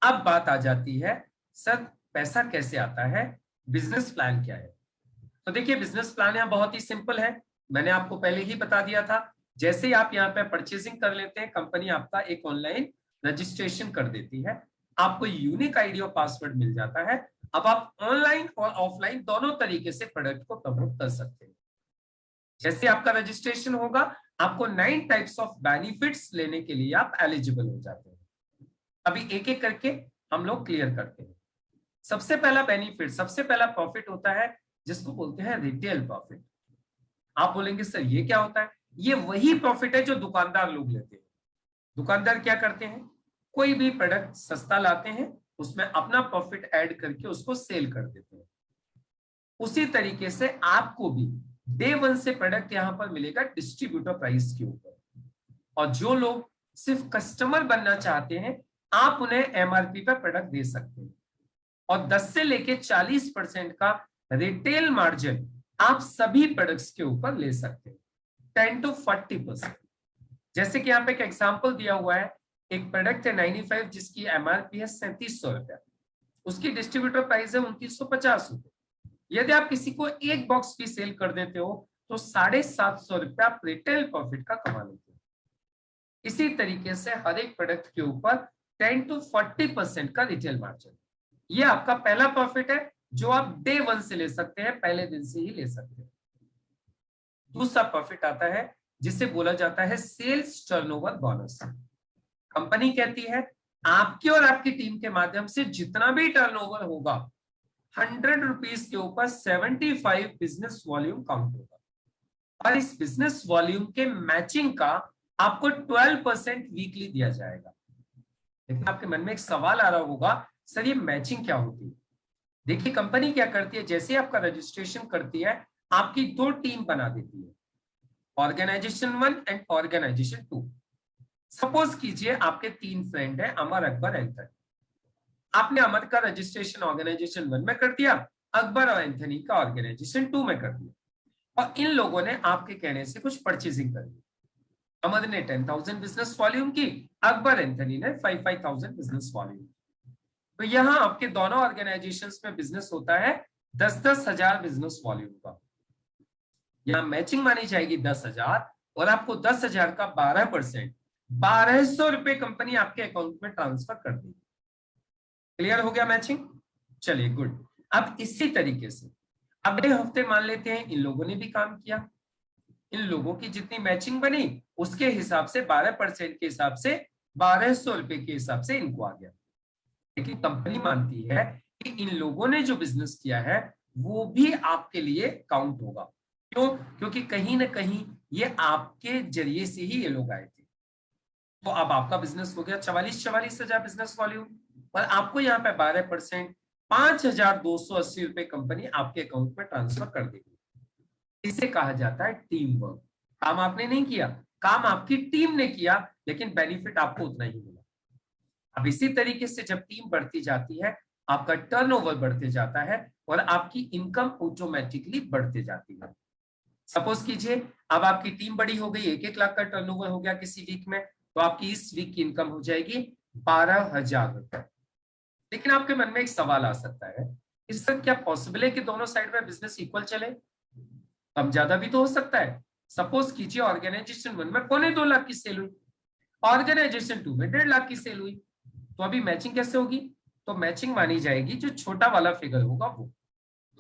अब बात आ जाती है, सर पैसा कैसे आता है, बिजनेस प्लान क्या है? तो देखिए, बिजनेस प्लान यहाँ बहुत ही सिंपल है। मैंने आपको पहले ही बता दिया था, जैसे ही आप यहाँ पे परचेसिंग कर लेते हैं, कंपनी आपका एक ऑनलाइन रजिस्ट्रेशन कर देती है, आपको यूनिक आईडी और पासवर्ड मिल जाता है। अब आप ऑनलाइन और ऑफलाइन दोनों तरीके से प्रोडक्ट को प्रमोट कर सकते हैं। जैसे आपका रजिस्ट्रेशन होगा, आपको 9 टाइप्स ऑफ बेनिफिट्स लेने के लिए आप एलिजिबल हो जाते हैं। अभी एक एक करके हम लोग क्लियर करते हैं। सबसे पहला बेनिफिट, सबसे पहला प्रॉफिट होता है जिसको बोलते हैं रिटेल प्रॉफिट। आप बोलेंगे सर ये क्या होता है? ये वही प्रॉफिट है जो दुकानदार लोग लेते हैं। दुकानदार क्या करते हैं, कोई भी प्रोडक्ट सस्ता लाते हैं, उसमें अपना प्रॉफिट ऐड करके उसको सेल कर देते हैं। उसी तरीके से आपको भी डे 1 से प्रोडक्ट यहां पर मिलेगा डिस्ट्रीब्यूटर प्राइस के ऊपर। और जो लोग सिर्फ कस्टमर बनना चाहते हैं, आप उन्हें एमआरपी पर प्रोडक्ट दे सकते हैं। और 10 से लेके 40% का रिटेल मार्जिन आप सभी प्रोडक्ट्स के ऊपर ले सकते हैं, 10 to 40%। जैसे कि यहाँ पे एक एग्जांपल दिया हुआ है, एक प्रोडक्ट है 95 जिसकी एमआरपी है 3700 रुपया, उसकी डिस्ट्रीब्यूटर प्राइस है 2950 रुपए। यदि आप किसी को एक बॉक्स भी सेल कर देते हो तो 750 रुपया आप रिटेल प्रॉफिट का कमा लेते हो। इसी तरीके से हर एक प्रोडक्ट के ऊपर 10 to 40% का रिटेल मार्जिन, ये आपका पहला प्रॉफिट है जो आप डे 1 से ले सकते हैं, पहले दिन से ही ले सकते हैं। दूसरा प्रॉफिट आता है जिसे बोला जाता है सेल्स टर्नओवर बोनस। कंपनी कहती है आपकी और आपकी टीम के माध्यम से जितना भी टर्नओवर होगा, 100 रुपीज के ऊपर 75 बिजनेस वॉल्यूम काउंट होगा। और इस बिजनेस वॉल्यूम के मैचिंग का आपको 12% वीकली दिया जाएगा। लेकिन आपके मन में एक सवाल आ रहा होगा, सर ये मैचिंग क्या होती है? देखिए, कंपनी क्या करती है, जैसे आपका रजिस्ट्रेशन करती है, आपकी 2 टीम बना देती है, ऑर्गेनाइजेशन 1 एंड ऑर्गेनाइजेशन 2। सपोज कीजिए आपके 3 फ्रेंड हैं, अमर, अकबर, एंथनी। आपने अमर का रजिस्ट्रेशन ऑर्गेनाइजेशन 1 में कर दिया, अकबर और एंथनी का ऑर्गेनाइजेशन 2 में कर दिया। और इन लोगों ने आपके कहने से कुछ परचेजिंग कर दी। अमर ने 10,000 बिजनेस वॉल्यूम की, अकबर एंथनी ने 5,000 बिजनेस वॉल्यूम। तो यहां आपके दोनों ऑर्गेनाइजेशंस में बिजनेस होता है 10-10 हजार बिजनेस वॉल्यूम का। यहां मैचिंग मानी जाएगी 10,000 और आपको 10,000 का 12%, 1,200 रुपए कंपनी आपके अकाउंट में ट्रांसफर कर देगी। क्लियर हो गया मैचिंग? चलिए, गुड। अब इसी तरीके से अगले हफ्ते मान लेते हैं इन लोगों ने भी काम किया, इन लोगों की जितनी मैचिंग बनी उसके हिसाब से 12% के हिसाब से 1,200 रुपए के हिसाब से इनको आ गया। लेकिन कंपनी मानती है कि इन लोगों ने जो बिजनेस किया है वो भी आपके लिए काउंट होगा। क्यों? क्योंकि कहीं ना कहीं ये आपके जरिए से ही ये लोग आए थे। तो अब आपका बिजनेस हो गया 44 हजार बिजनेस वॉल्यूम, और आपको यहाँ पे 12%, 5,280 रुपए कंपनी आपके अकाउंट में ट्रांसफर कर देगी। इसे कहा जाता है टीम वर्क। काम आपने नहीं किया, काम आपकी टीम ने किया, लेकिन बेनिफिट आपको उतना ही मिला। अब इसी तरीके से जब टीम बढ़ती जाती है, आपका टर्नओवर बढ़ते जाता है और आपकी इनकम ऑटोमेटिकली बढ़ते जाती है। सपोज कीजिए अब आपकी टीम बड़ी हो गई, 1-1 लाख का टर्नओवर हो गया किसी वीक में, तो आपकी इस वीक की इनकम हो जाएगी 12,000 रुपए। लेकिन आपके मन में एक सवाल आ सकता है, इससे क्या पॉसिबल है कि दोनों साइड में बिजनेस इक्वल चले? कम ज्यादा भी तो हो सकता है। सपोज कीजिए ऑर्गेनाइजेशन 1 में 2.25 लाख की सेल हुई, ऑर्गेनाइजेशन 2 में 1.5 लाख की सेल हुई, तो अभी मैचिंग कैसे होगी? तो मैचिंग मानी जाएगी जो छोटा वाला फिगर होगा वो।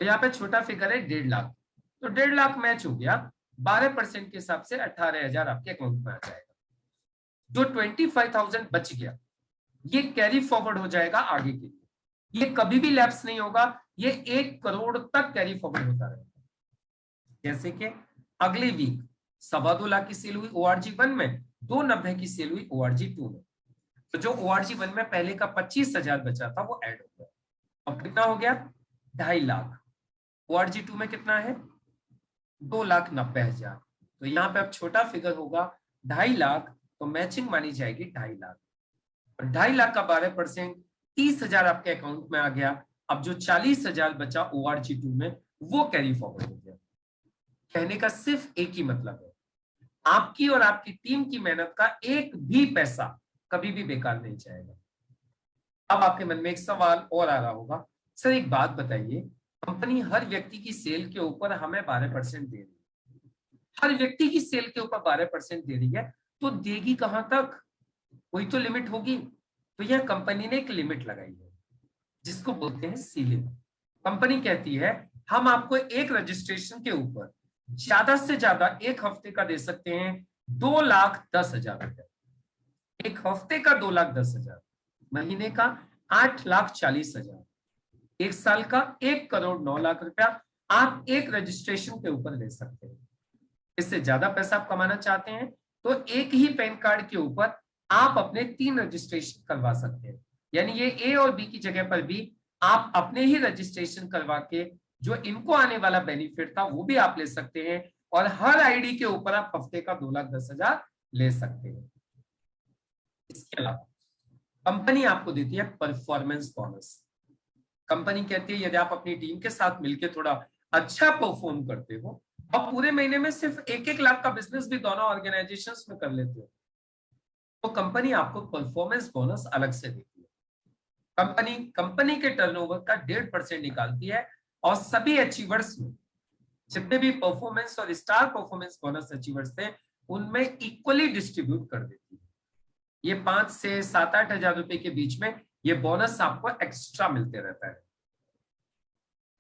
तो यहाँ पे छोटा फिगर है 1.5 लाख, तो 1.5 लाख मैच हो गया, 12% के हिसाब से 18,000 आपके अकाउंट में आ जाएगा। जो 25,000 बच गया ये कैरी फॉरवर्ड हो जाएगा आगे के लिए, ये कभी भी लैप्स नहीं होगा, ये 1 करोड़ तक कैरी फॉरवर्ड होता रहेगा। जैसे कि अगले वीक 2.25 लाख की सेल हुई ORG 1 में, 290 की सेल हुई ORG 2 में, तो जो ORG1 में पहले का 25,000 बचा था वो ऐड हो गया, अब कितना हो गया 2.5 लाख। ORG2 में कितना है 2,90,000। तो यहाँ पे अब छोटा फिगर होगा 2.5 लाख, तो मैचिंग मानी जाएगी 2.5 लाख। और 2.5 लाख का 12% 30,000 आपके अकाउंट में आ गया। अब जो 40,000 बचा ORG2 में वो कैरी फॉरवर्ड हो गया। कहने का सिर्फ एक ही मतलब है, आपकी और आपकी टीम की मेहनत का एक भी पैसा कभी भी बेकार नहीं जाएगा। अब आपके मन में एक सवाल और आ रहा होगा, सर एक बात बताइए, कंपनी हर व्यक्ति की सेल के ऊपर हमें 12% दे रही है, हर व्यक्ति की सेल के ऊपर 12% दे रही है, तो देगी कहां तक, कोई तो लिमिट होगी। तो यह कंपनी ने एक लिमिट लगाई है जिसको बोलते हैं सीलिंग। कंपनी कहती है हम आपको एक रजिस्ट्रेशन के ऊपर ज्यादा से ज्यादा एक हफ्ते का दे सकते हैं 2,10,000 रुपए। एक हफ्ते का 2,10,000, महीने का 8,40,000, एक साल का 1,09,00,000 रुपया आप एक रजिस्ट्रेशन के ऊपर ले सकते हैं। इससे ज्यादा पैसा आप कमाना चाहते हैं तो एक ही पैन कार्ड के ऊपर आप अपने 3 रजिस्ट्रेशन करवा सकते हैं। यानी ये ए और बी की जगह पर भी आप अपने ही रजिस्ट्रेशन करवा के जो इनको आने वाला बेनिफिट था वो भी आप ले सकते हैं, और हर आईडी के ऊपर आप हफ्ते का 2,10,000 ले सकते हैं। इसके अलावा कंपनी आपको देती है परफॉर्मेंस बोनस। कंपनी कहती है यदि आप अपनी टीम के साथ मिलकर थोड़ा अच्छा परफॉर्म करते हो और पूरे महीने में सिर्फ 1-1 लाख का बिजनेस भी दोनों ऑर्गेनाइजेशंस में कर लेते हो, तो कंपनी आपको परफॉर्मेंस बोनस अलग से देती है। कंपनी के टर्नओवर का 1.5% निकालती है और सभी अचीवर्स में जितने भी परफॉर्मेंस और स्टार परफॉर्मेंस बोनस अचीवर्स थे उनमें इक्वली डिस्ट्रीब्यूट कर देती है। ये 5 से 7-8 हजार रुपए के बीच में ये बोनस आपको एक्स्ट्रा मिलते रहता है।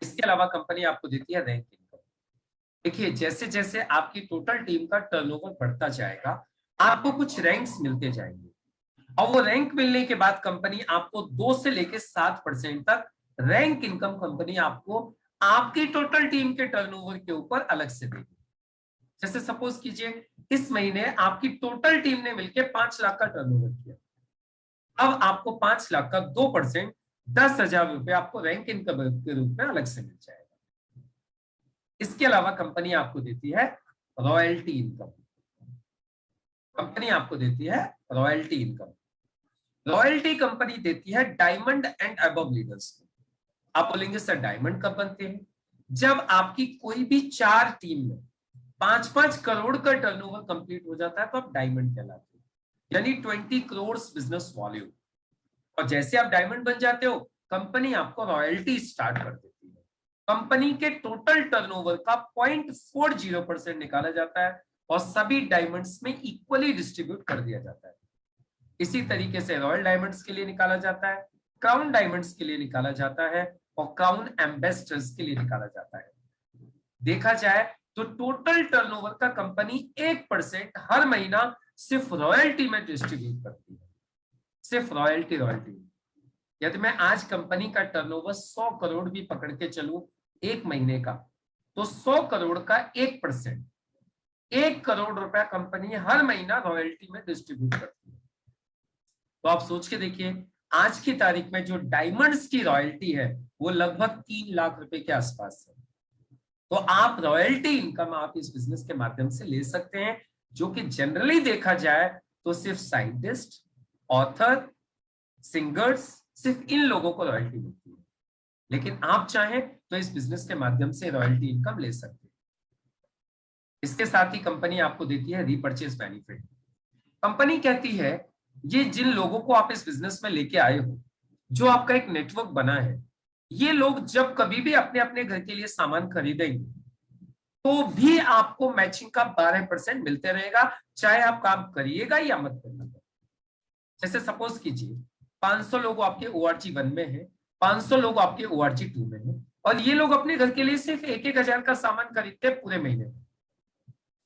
इसके अलावा कंपनी आपको देती है रैंक इनकम। देखिए जैसे जैसे आपकी टोटल टीम का टर्नओवर बढ़ता जाएगा आपको कुछ रैंक्स मिलते जाएंगे, और वो रैंक मिलने के बाद कंपनी आपको 2 से लेकर 7% तक रैंक इनकम कंपनी आपको आपकी टोटल टीम के टर्नओवर के ऊपर अलग से देगी। जैसे सपोज कीजिए इस महीने आपकी टोटल टीम ने मिलकर 5 लाख का टर्नओवर किया, अब आपको 5 लाख का 2% 10,000 रुपए आपको रैंक इनकम के रूप में अलग से मिल जाएगा। इसके अलावा कंपनी आपको देती है रॉयल्टी इनकम। कंपनी आपको देती है रॉयल्टी इनकम। रॉयल्टी कंपनी देती है डायमंड एंड अबव लीडर्स को। आप बोलेंगे सर डायमंड कब बनते हैं, जब आपकी कोई भी 4 टीम में 5-5 करोड़ का टर्नओवर कंप्लीट हो जाता है तो आप डायमंड कहलाते हैं, यानी 20 करोड़ बिजनेस वॉल्यूम। और जैसे आप डायमंड बन जाते हो कंपनी आपको रॉयल्टी स्टार्ट कर देती है। कंपनी के टोटल टर्नओवर का 0.40% निकाला जाता है और सभी डायमंड्स में इक्वली डिस्ट्रीब्यूट कर दिया जाता है। इसी तरीके से रॉयल डायमंड्स के लिए निकाला जाता है, क्राउन डायमंड्स के लिए निकाला जाता है और क्राउन एम्बेसडर्स के लिए निकाला जाता है। देखा जाए तो टोटल टर्नओवर का कंपनी 1% हर महीना सिर्फ रॉयल्टी में डिस्ट्रीब्यूट करती है, सिर्फ रॉयल्टी। यदि मैं आज कंपनी का टर्नओवर 100 करोड़ भी पकड़ के चलूं एक महीने का, तो 100 करोड़ का 1%, 1 करोड़ रुपया कंपनी हर महीना रॉयल्टी में डिस्ट्रीब्यूट करती है। तो आप सोच के देखिए आज की तारीख में जो डायमंड्स की रॉयल्टी है वो लगभग 3 लाख रुपए के आसपास है। तो आप रॉयल्टी इनकम आप इस बिजनेस के माध्यम से ले सकते हैं, जो कि जनरली देखा जाए तो सिर्फ साइंटिस्ट, ऑथर, सिंगर्स, सिर्फ इन लोगों को रॉयल्टी मिलती है। लेकिन आप चाहें तो इस बिजनेस के माध्यम से रॉयल्टी इनकम ले सकते हैं। इसके साथ ही कंपनी आपको देती है रीपर्चेज बेनिफिट। कंपनी कहती है ये जिन लोगों को आप इस बिजनेस में लेके आए हो, जो आपका एक नेटवर्क बना है, ये लोग जब कभी भी अपने अपने घर के लिए सामान खरीदेंगे तो भी आपको मैचिंग का 12% मिलते रहेगा, चाहे आप काम करिएगा या मत करिएगा। जैसे सपोज कीजिए 500 लोग आपके ORG1 में है, 500 लोग आपके ORG2 में है, और ये लोग अपने घर के लिए सिर्फ 1-1 हजार का सामान खरीदते हैं पूरे महीने में।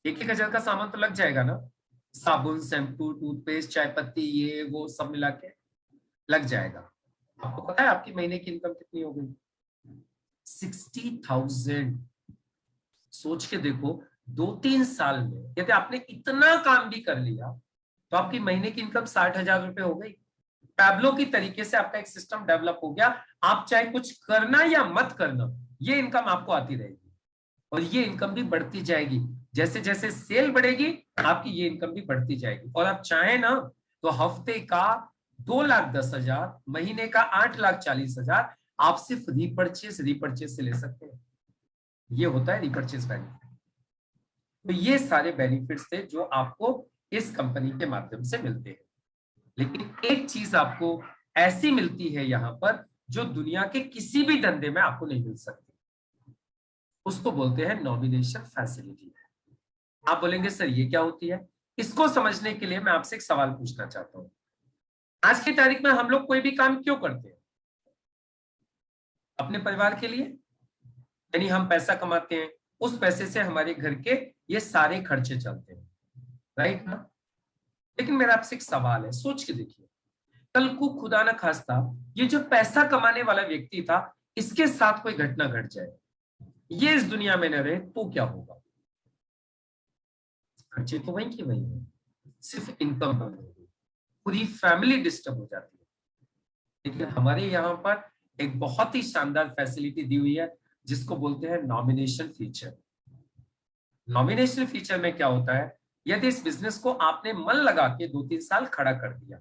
1-1 हजार का सामान तो लग जाएगा ना, साबुन, शैम्पू, टूथपेस्ट, चाय पत्ती, ये वो सब मिला के लग जाएगा। आपको पता है आपकी महीने की इनकम कितनी हो गई? 60,000। सोच के देखो 2-3 साल में यदि आपने इतना काम भी कर लिया तो आपकी महीने की इनकम 60,000 रुपए हो गई। पैब्लो की तरीके से आपका एक सिस्टम डेवलप हो गया। आप चाहे कुछ करना या मत करना, ये इनकम आपको आती रहेगी और ये इनकम भी बढ़ती जाएगी। जैसे जैसे सेल बढ़ेगी आपकी ये इनकम भी बढ़ती जाएगी। और आप चाहे ना तो हफ्ते का 2,10,000, महीने का 8,40,000 आप सिर्फ रिपर्चेस से ले सकते हैं। ये होता है रिपर्चेस बेनिफिट। तो ये सारे बेनिफिट्स थे जो आपको इस कंपनी के माध्यम से मिलते हैं। लेकिन एक चीज आपको ऐसी मिलती है यहां पर जो दुनिया के किसी भी धंधे में आपको नहीं मिल सकती, उसको बोलते हैं नॉमिनेशन फैसिलिटी। आप बोलेंगे सर ये क्या होती है? इसको समझने के लिए मैं आपसे एक सवाल पूछना चाहता हूं। आज की तारीख में हम लोग कोई भी काम क्यों करते हैं? अपने परिवार के लिए, यानी हम पैसा कमाते हैं, उस पैसे से हमारे घर के ये सारे खर्चे चलते हैं, राइट ना? लेकिन मेरा आपसे एक सवाल है, सोच के देखिए, कल को खुदा न खास्ता ये जो पैसा कमाने वाला व्यक्ति था, इसके साथ कोई घटना घट जाए, ये इस दुनिया में न रहे, तो क्या होगा? खर्चे तो वही की वही है, सिर्फ इनकम बंद होगी, पूरी फैमिली डिस्टर्ब हो जाती है। लेकिन हमारे यहाँ पर एक बहुत ही शानदार फैसिलिटी दी हुई है जिसको बोलते हैं नॉमिनेशन फीचर। नॉमिनेशन फीचर में क्या होता है, यदि इस बिजनेस को आपने मन लगा के 2-3 साल खड़ा कर दिया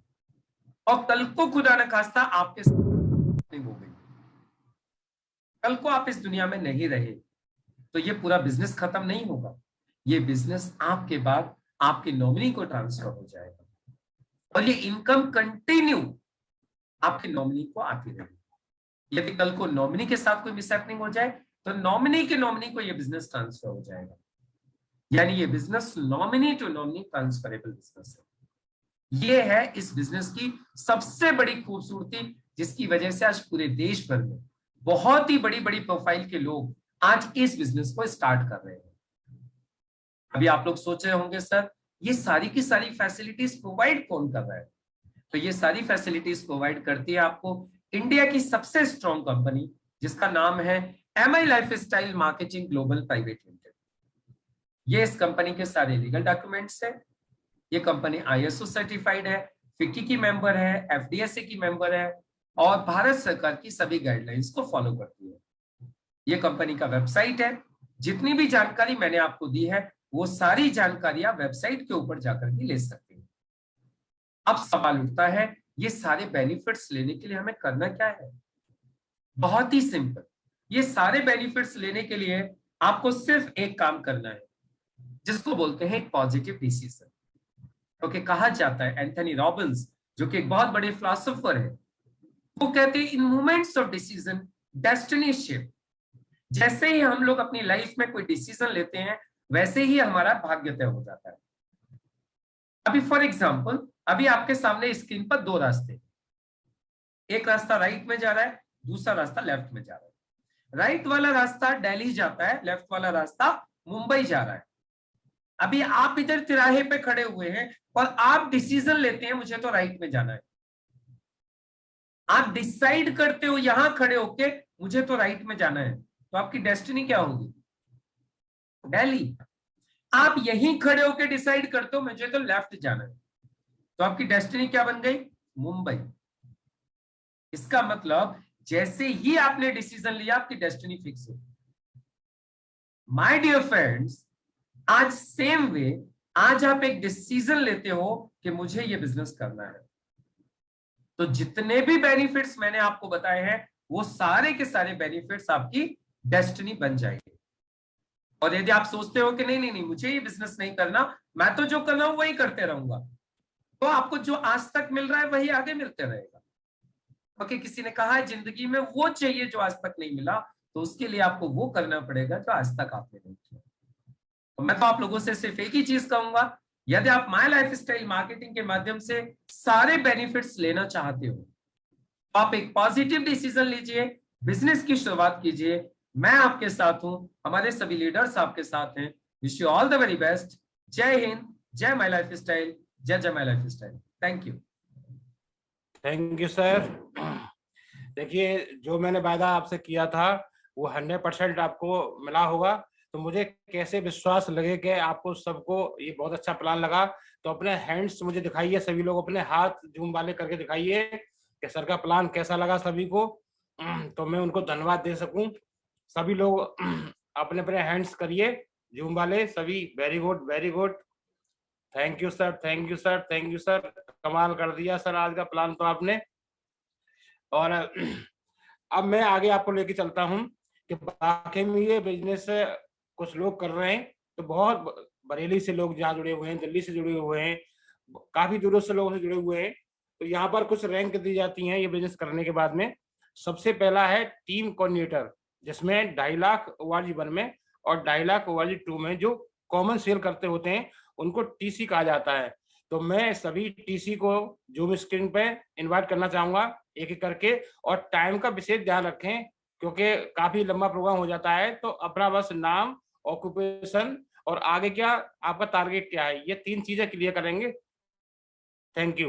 और कल को खुदा न खास्ता आपके साथ हो गई, कल को आप इस दुनिया में नहीं रहे, तो ये पूरा बिजनेस खत्म नहीं होगा। ये बिजनेस आपके बाद आपके नॉमिनी को ट्रांसफर हो जाएगा और ये इनकम कंटिन्यू आपके नॉमिनी को आती रहेगी। यदि कल को नॉमिनी के साथ कोई मिसहैपनिंग हो जाए तो नॉमिनी के नॉमिनी को ये बिजनेस ट्रांसफर हो जाएगा। यानी ये business nominee to nominee transferable business है। ये है इस बिजनेस की सबसे बड़ी खूबसूरती, जिसकी वजह से आज पूरे देश भर में बहुत ही बड़ी बड़ी प्रोफाइल के लोग आज इस बिजनेस को स्टार्ट कर रहे हैं। अभी आप लोग सोच रहे होंगे सर ये सारी की सारी फैसिलिटीज प्रोवाइड कौन कर रहा है? तो ये सारी फैसिलिटीज प्रोवाइड करती है आपको इंडिया की सबसे स्ट्रॉन्ग कंपनी, जिसका नाम है MI lifestyle marketing global private limited. ये इस कंपनी के सारे लीगल डॉक्यूमेंट्स है। ये कंपनी ISO सर्टिफाइड है, FICCI की मेंबर है, FDSA की मेंबर है और भारत सरकार की सभी गाइडलाइंस को फॉलो करती है। ये कंपनी का वेबसाइट है। जितनी भी जानकारी मैंने आपको दी है वो सारी जानकारियां वेबसाइट के ऊपर जाकर के ले सकते हैं। अब सवाल उठता है ये सारे बेनिफिट्स लेने के लिए हमें करना क्या है? बहुत ही सिंपल। ये सारे बेनिफिट्स लेने के लिए आपको सिर्फ एक काम करना है, जिसको बोलते हैं पॉजिटिव डिसीजन। क्योंकि कहा जाता है एंथनी रॉबिन्स, जो कि एक बहुत बड़े फिलोसोफर है, वो कहते हैं in moments of decision destiny shift. जैसे ही हम लोग अपनी लाइफ में कोई डिसीजन लेते हैं वैसे ही हमारा भाग्य तय हो जाता है। अभी फॉर एग्जांपल, अभी आपके सामने स्क्रीन पर 2 रास्ते, एक रास्ता राइट में जा रहा है, दूसरा रास्ता लेफ्ट में जा रहा है। राइट वाला रास्ता दिल्ली जाता है, लेफ्ट वाला रास्ता मुंबई जा रहा है। अभी आप इधर तिराहे पे खड़े हुए हैं और आप डिसीजन लेते हैं मुझे तो राइट में जाना है। आप डिसाइड करते हो यहां खड़े होके मुझे तो राइट में जाना है, तो आपकी डेस्टिनी क्या होगी? दिल्ली। आप यहीं खड़े होके डिसाइड करते हो मुझे तो लेफ्ट जाना है, तो आपकी डेस्टिनी क्या बन गई? मुंबई। इसका मतलब जैसे ही आपने डिसीजन लिया आपकी डेस्टिनी फिक्स हो। माय डियर फ्रेंड्स, आज सेम वे आज आप एक डिसीजन लेते हो कि मुझे ये बिजनेस करना है, तो जितने भी बेनिफिट्स मैंने आपको बताए हैं वो सारे के सारे बेनिफिट्स आपकी डेस्टिनी बन जाएंगे। और यदि आप सोचते हो कि नहीं नहीं नहीं मुझे ये बिजनेस नहीं करना, मैं तो जो कर रहा हूं वही करते रहूंगा, तो आपको जो आज तक मिल रहा है वही आगे मिलते रहेगा। क्योंकि किसी ने कहा है जिंदगी में वो चाहिए जो आज तक नहीं मिला, तो उसके लिए आपको वो करना पड़ेगा जो आज तक आपने नहीं किया। तो मैं तो आप लोगों से सिर्फ एक ही चीज कहूंगा, यदि आप माय लाइफस्टाइल मार्केटिंग के माध्यम से सारे बेनिफिट्स लेना चाहते हो तो आप एक पॉजिटिव डिसीजन लीजिए, बिजनेस की शुरुआत कीजिए। मैं आपके साथ हूं, हमारे सभी लीडर्स आपके साथ हैं। Wish you all the very best. जय हिंद, जय माय लाइफस्टाइल, जय जय my lifestyle. Thank you. Thank you sir. देखिए जो मैंने वायदा आपसे किया था वो 100% आपको मिला होगा। तो मुझे कैसे विश्वास लगे कि आपको सबको ये बहुत अच्छा प्लान लगा। तो अपने हैंड्स मुझे दिखाइए, सभी लोग अपने हाथ जूम वाले करके दिखाइए कि सर का प्लान कैसा लगा सभी को, तो मैं उनको धन्यवाद दे सकूं। सभी लोग अपने अपने हैंड्स करिए जूम वाले सभी। Very good, very good. Thank you sir, thank you sir, thank you sir. कमाल कर दिया सर आज का प्लान तो आपने। और अब मैं आगे आपको लेके चलता हूं कि वाकई में ये बिजनेस कुछ लोग कर रहे हैं, तो बहुत बरेली से लोग जहाँ जुड़े हुए हैं, दिल्ली से जुड़े हुए हैं, काफी दूरों से लोगों से जुड़े हुए हैं। तो यहाँ पर कुछ रैंक दी जाती हैं ये बिजनेस करने के बाद में। सबसे पहला है टीम कोऑर्डिनेटर, जिसमें 2.5 लाख ORG 1 में और 2.5 लाख ORG 2 में जो कॉमन सेल करते होते हैं उनको टीसी कहा जाता है। तो मैं सभी टीसी को जूम स्क्रीन पे इनवाइट करना चाहूंगा एक एक करके। और टाइम का विशेष ध्यान रखें क्योंकि काफी लंबा प्रोग्राम हो जाता है। तो अपना बस नाम, ऑक्यूपेशन और आगे क्या आपका टारगेट क्या है, ये 3 चीजें क्लियर करेंगे। Thank you.